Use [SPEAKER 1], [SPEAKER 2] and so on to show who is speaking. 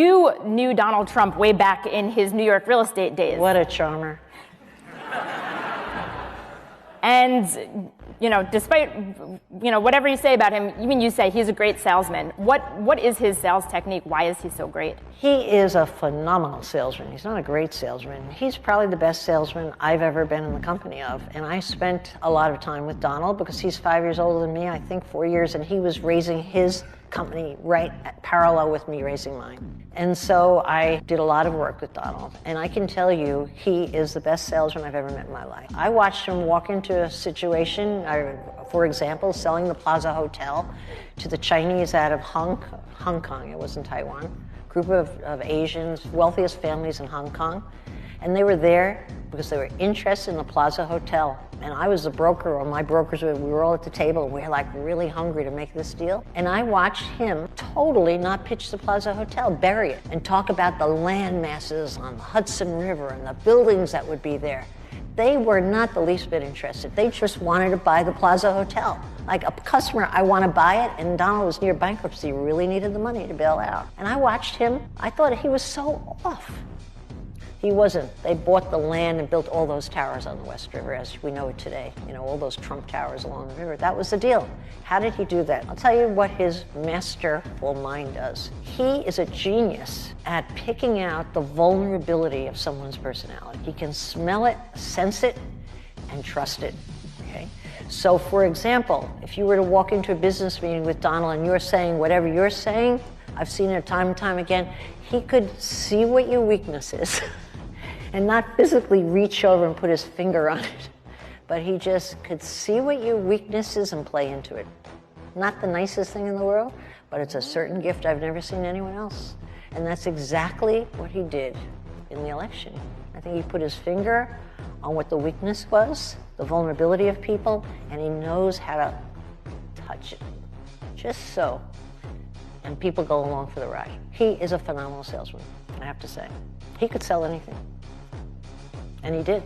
[SPEAKER 1] You knew Donald Trump way back in his New York real estate days.
[SPEAKER 2] What a charmer.
[SPEAKER 1] And, despite, whatever you say about him, even you say he's a great salesman. What is his sales technique? Why is he so great?
[SPEAKER 2] He is a phenomenal salesman. He's not a great salesman. He's probably the best salesman I've ever been in the company of. And I spent a lot of time with Donald because he's 5 years older than me, I think 4 years, and he was raising his company right parallel with me raising mine. And so I did a lot of work with Donald, and I can tell you he is the best salesman I've ever met in my life. I watched him walk into a situation, for example, selling the Plaza Hotel to the Chinese out of Hong Kong, it was in Taiwan, group of Asians, wealthiest families in Hong Kong, and they were there because they were interested in the Plaza Hotel. And I was the broker, or my brokers, we were all at the table, and we were like really hungry to make this deal. And I watched him totally not pitch the Plaza Hotel, bury it, and talk about the land masses on the Hudson River and the buildings that would be there. They were not the least bit interested. They just wanted to buy the Plaza Hotel. Like a customer, I want to buy it, and Donald was near bankruptcy, really needed the money to bail out. And I watched him, I thought he was so off. He wasn't. They bought the land and built all those towers on the West River as we know it today. All those Trump towers along the river. That was the deal. How did he do that? I'll tell you what his masterful mind does. He is a genius at picking out the vulnerability of someone's personality. He can smell it, sense it, and trust it, okay? So for example, if you were to walk into a business meeting with Donald and you're saying whatever you're saying, I've seen it time and time again, he could see what your weakness is. And not physically reach over and put his finger on it, but he just could see what your weakness is and play into it. Not the nicest thing in the world, but it's a certain gift I've never seen anyone else. And that's exactly what he did in the election. I think he put his finger on what the weakness was, the vulnerability of people, and he knows how to touch it, just so. And people go along for the ride. He is a phenomenal salesman, I have to say. He could sell anything. And he did.